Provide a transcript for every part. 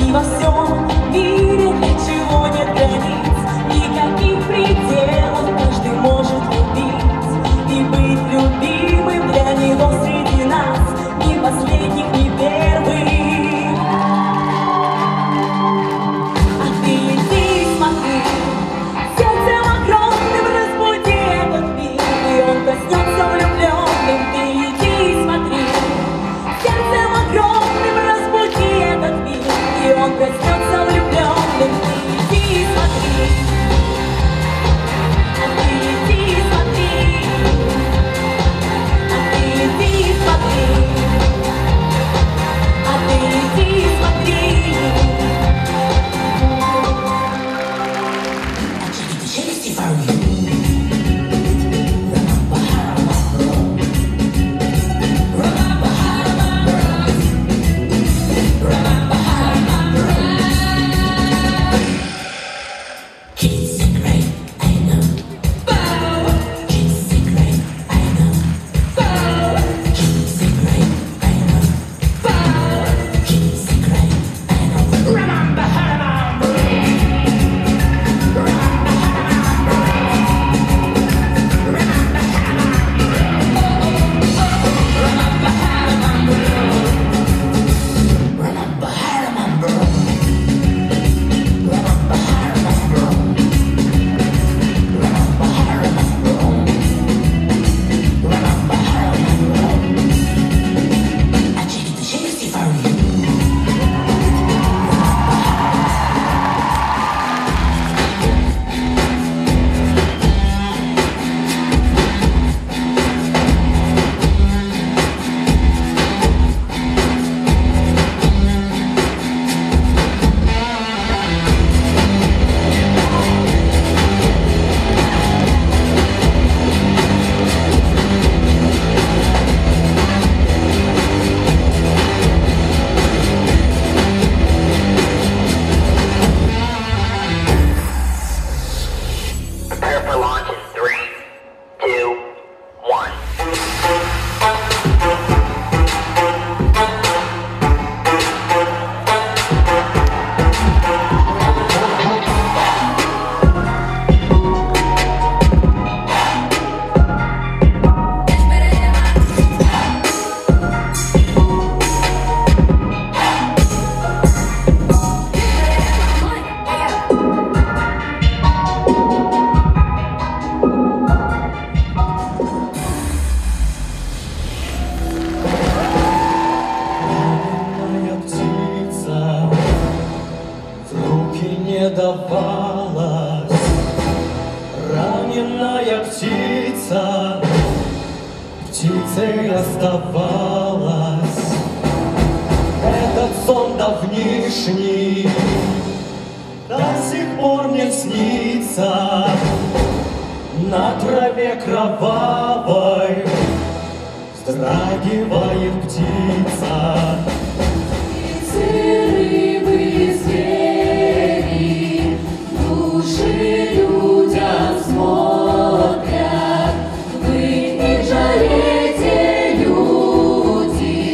И во всем мире ничего нет границ, никаких пределов, каждый может любить и быть любимым для него среди нас, ни последних, ни первых. А ты иди смотри, сердцем огромным разбуди этот мир, и он коснется влюбленным. Ты иди смотри, сердцем огромным разбуди этот мир, и он коснется влюбленным. Ты иди смотри, а ты иди смотри, а ты иди смотри, а ты иди смотри. Prepare for launch in 3, 2, 1. Не давалась раненая птица, птицей оставалась. Этот сон давнишний до сих пор мне снится. На траве кровавой вздрагивает птица. Людям смотрят, вы не жалейте, люди,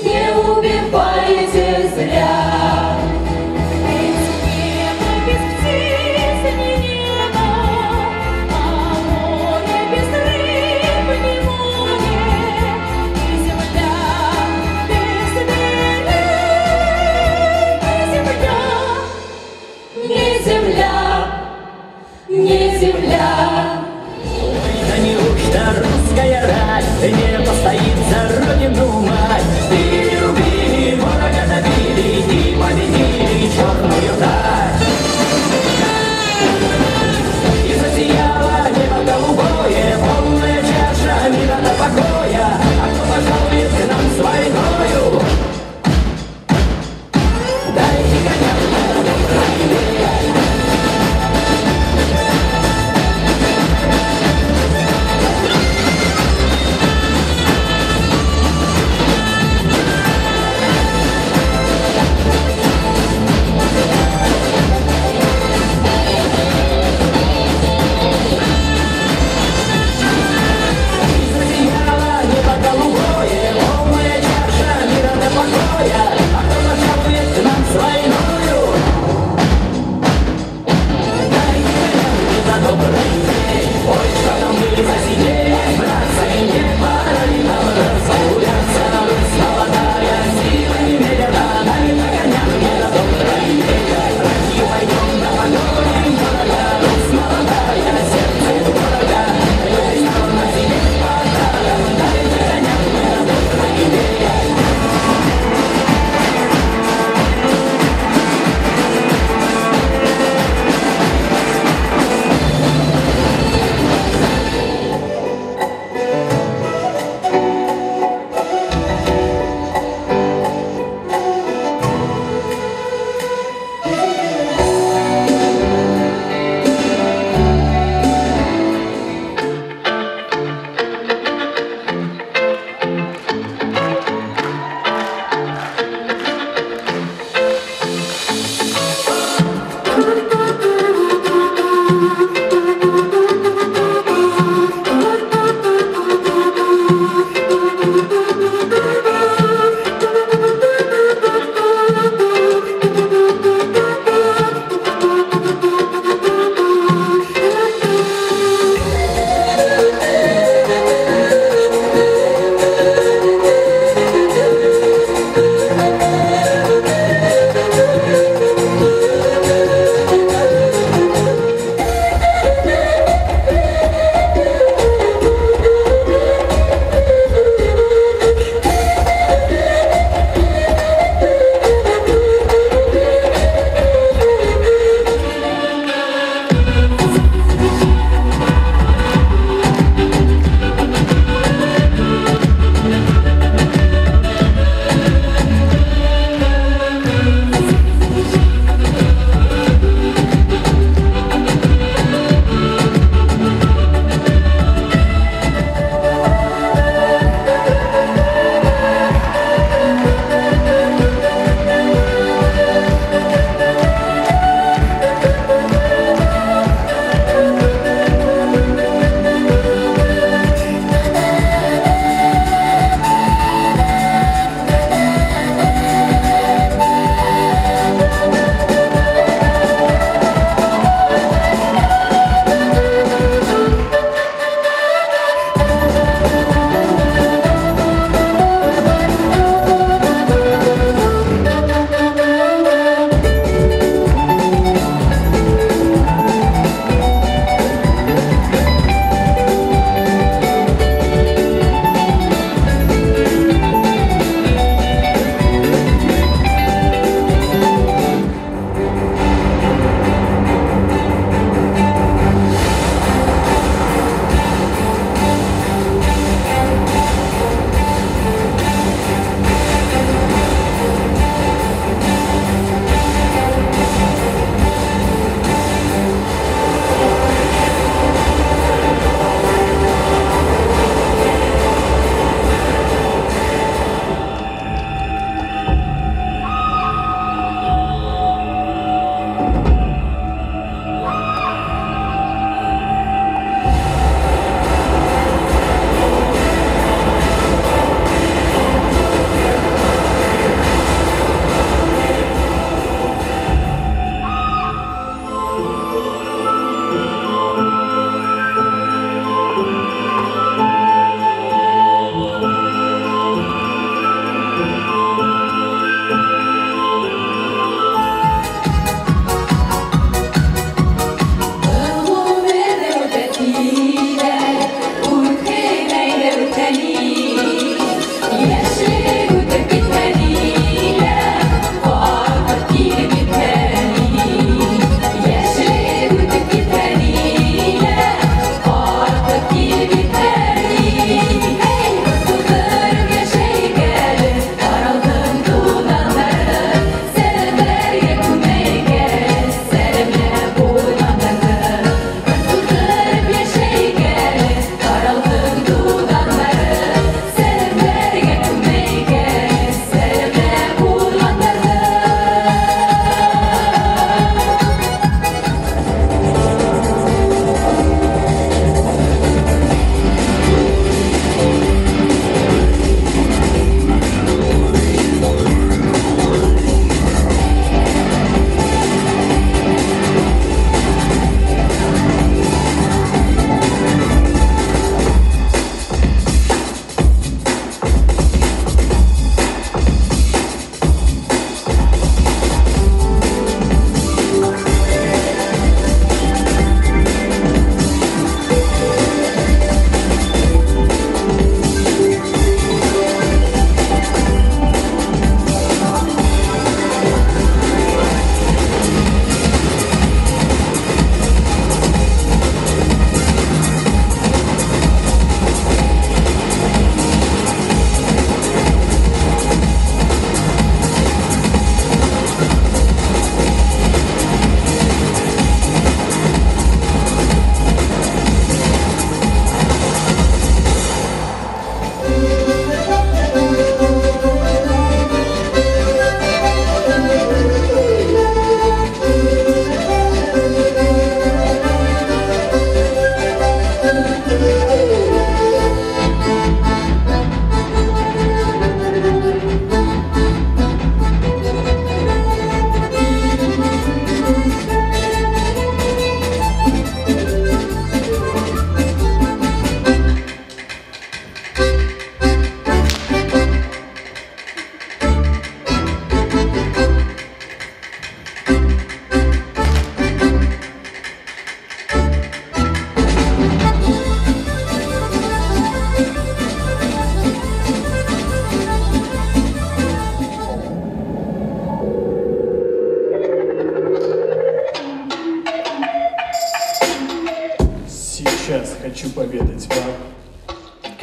не убивайте зря. Ведь небо без птиц не небо, а море без рыб не море, и земля без берега.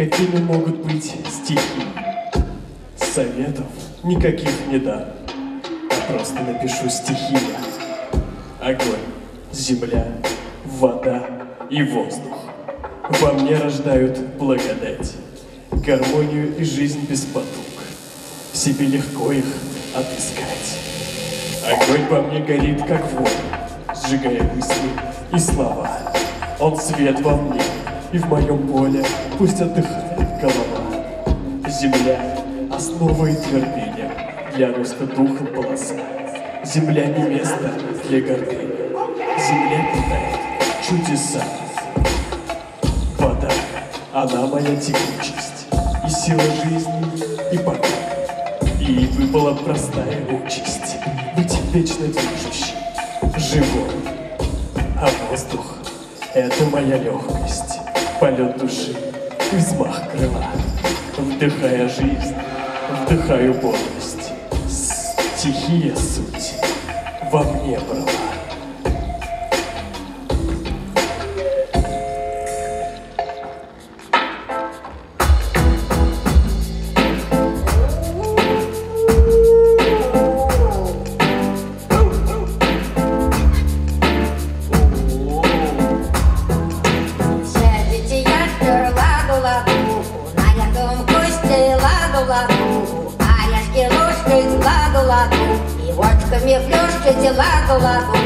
какими могут быть стихи. Советов никаких не дам, а просто напишу стихи я. Огонь, земля, вода и воздух во мне рождают благодать, гармонию и жизнь без потуг. В себе легко их отыскать. Огонь во мне горит, как воля, сжигая мысли и слова. Он свет во мне, и в моем поле пусть отдыхает голова. Земля — основа и твердыня для роста духа полоса. Земля не место для гордыни. Земля питает чудеса. Вода — она моя текучесть, и сила жизни, и покой. И выпала простая участь быть вечно движущим, живой. А воздух — это моя легкость, полет души и взмах крыла. Вдыхая жизнь, вдыхаю бодрость, стихия суть во мне брала. И водками плюшкайте ладу-ладу.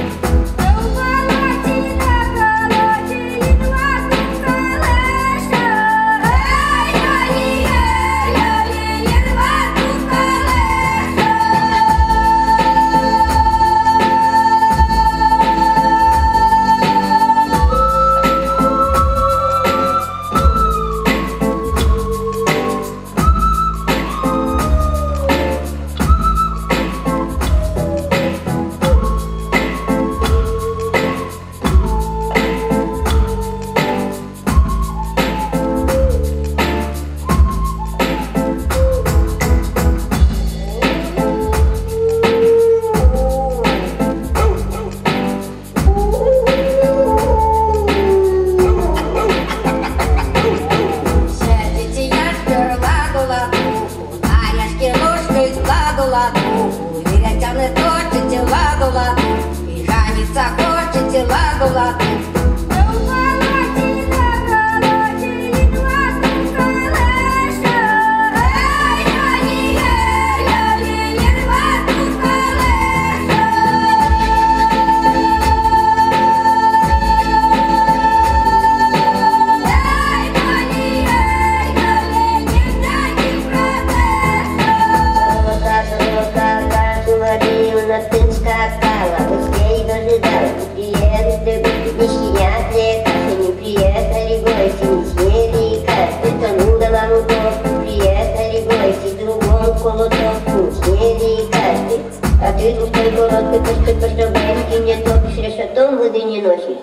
Верятяны точите ладу-ладу, и жаниться хочете ладу-ладу. А ты пустой город, ты пустой бабки не топишь, решетом воды не носишь.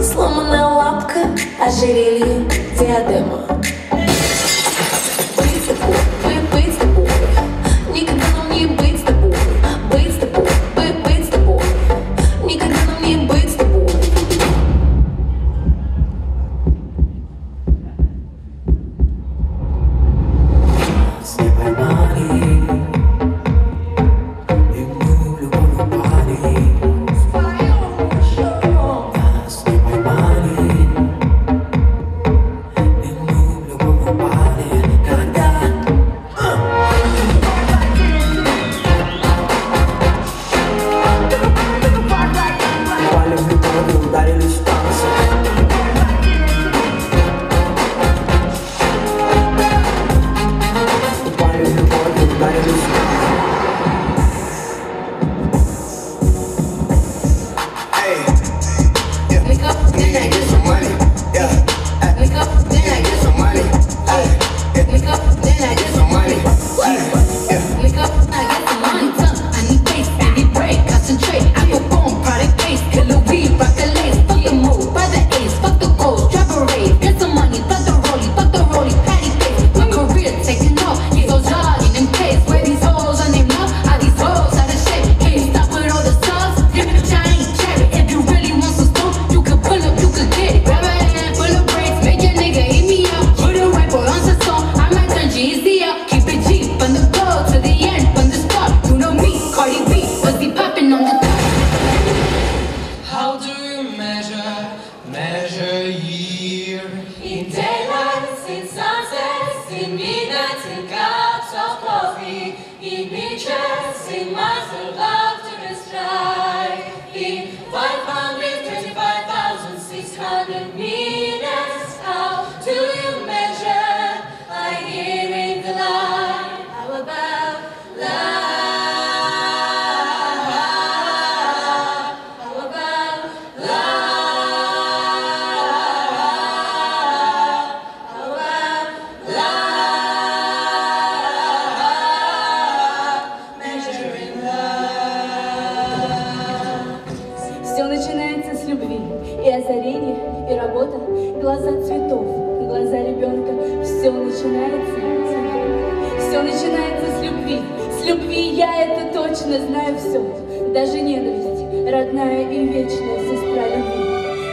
Сломанная лапка, ожерелье, диадема. Быть с тобой, никогда нам не быть с тобой. laughter is striking 525,600 meters. How do you measure? I hearing the line. How about love? How about love? How about love? Measuring love. Все начинается с любви, и озарение, и работа, глаза цветов, глаза ребенка. Все начинается с любви. Все начинается с любви. С любви я это точно знаю все. Даже ненависть, родная и вечная сестра любви.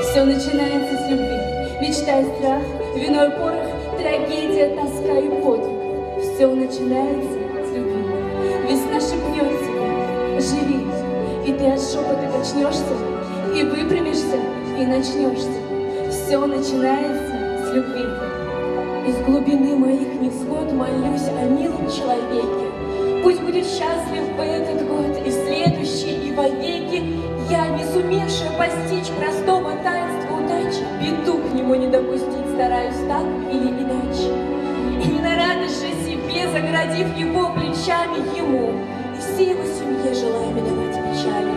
Все начинается с любви. Мечта и страх, вино и порох, трагедия, тоска и подвиг. Все начинается с любви. Весна шепнет тебе, живи, и ты от шепота качнешься, и выпрямишься, и начнешься. Все начинается с любви. Из глубины моих невзгод молюсь о милом человеке. Пусть будет счастлив в этот год и следующий, и вовеки. Я, не сумевшая постичь простого таинства удачи, беду к нему не допустить стараюсь так или иначе. И не на радость же себе, заградив его плечами ему, и всей его семье желаю миновать печали.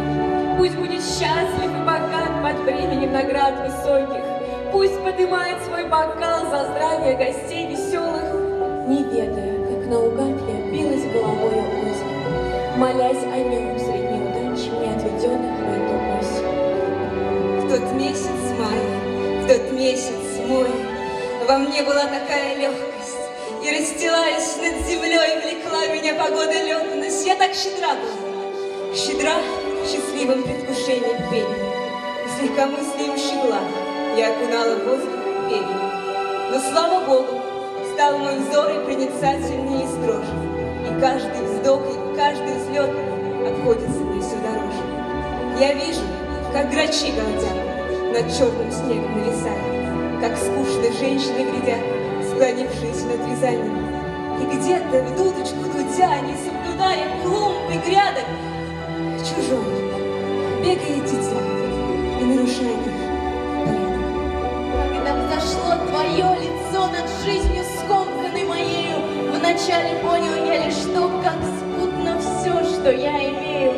Пусть будет счастлив и богат под временем наград высоких. Пусть поднимает свой бокал за здравие гостей веселых, не ведая, как наугад я билась головой о озеро, молясь о нем среди неудач, мне отведенных в эту осень. В тот месяц мая, в тот месяц мой, во мне была такая легкость, и, расстилаясь над землей, влекла меня погода летность. Я так щедра была, щедра в счастливом предвкушении пения, и с легкомыслием щегла я окунала воздух пением. Но, слава Богу, стал мой взор и проницательнее и строже, и каждый вздох, и каждый взлет обходится мне все дороже. Я вижу, как грачи галдят, над черным снегом нависая, как скучно женщины глядят, склонившиеся над вязанием. И где-то в дудочку дудя, не соблюдая клумб и грядок, чужой бегает дитя и нарушает их. Когда взошло твое лицо над жизнью скомканной моею, вначале понял я лишь то, как спутно все, что я имею.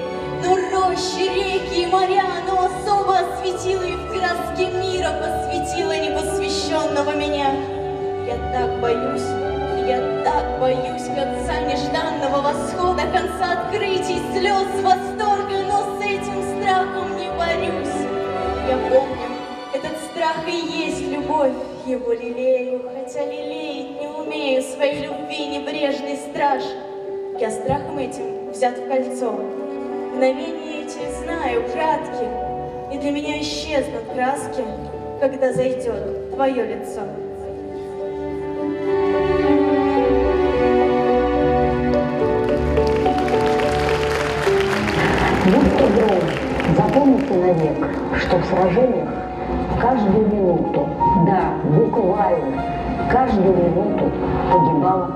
Но рощи, реки и моря оно особо осветило, и в краски мира посвятило непосвященного меня. Я так боюсь конца нежданного восхода, конца открытий, слез, восторга, но с этим страхом не борюсь. Я помню, этот страх и есть любовь, его лелею, хотя лелеять не умею своей любви небрежный страж. Я страхом этим взят в кольцо, мгновения эти знаю краткие, и для меня исчезнут краски, когда зайдет твое лицо. Будьте гром, запомните навек, что в сражениях каждую минуту, да, буквально, каждую минуту погибало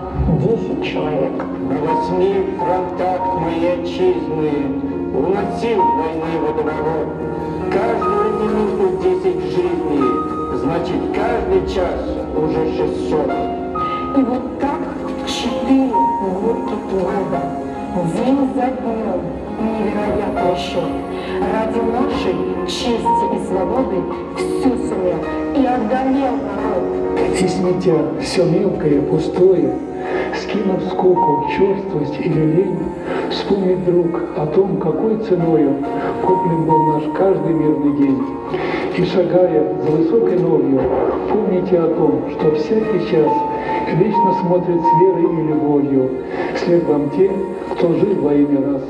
10 человек. На 8 фронтах моей отчизны уносил войны водоворот. Каждую минуту 10 жизней, значит, каждый час уже 600. И вот так 4 горьких года, день за днем, невероятный счет. Ради нашей чести и свободы все сумел и одолел народ. И сметя все мелкое, пустое, скинув скуку, черствость или лень, вспомнить, друг, о том, какой ценою куплен был наш каждый мирный день. И шагая за высокой новью, помните о том, что всякий час вечно смотрит с верой и любовью вслед вам те, кто жил во имя нас.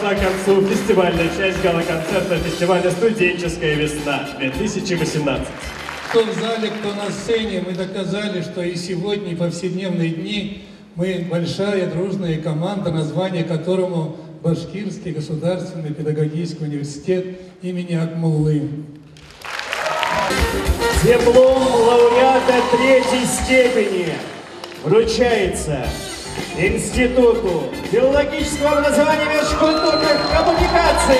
подошла к концу фестивальная часть гала-концерта фестиваля «Студенческая весна-2018». Кто в зале, кто на сцене, мы доказали, что и сегодня, и повседневные дни мы большая дружная команда, название которому Башкирский государственный педагогический университет имени Акмуллы. Диплом лауреата 3-й степени вручается Институту филологического образования и межкультурных коммуникаций.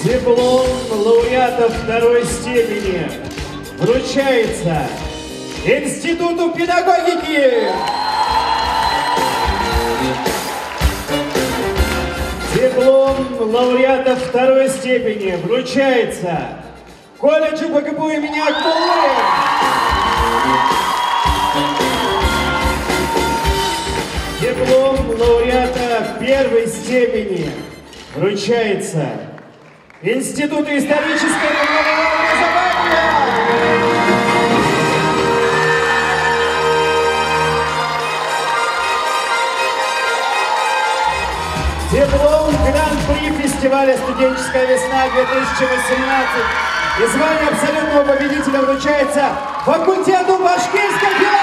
Диплом лауреата 2-й степени вручается Институту педагогики. Диплом лауреата 2-й степени вручается колледжу БГПУ имени Акмуллы. Диплом лауреата 1-й степени вручается Институту исторического и правового образования. Диплом Гран-при фестиваля «Студенческая весна-2018» и звание абсолютного победителя вручается факультету башкирской филологии.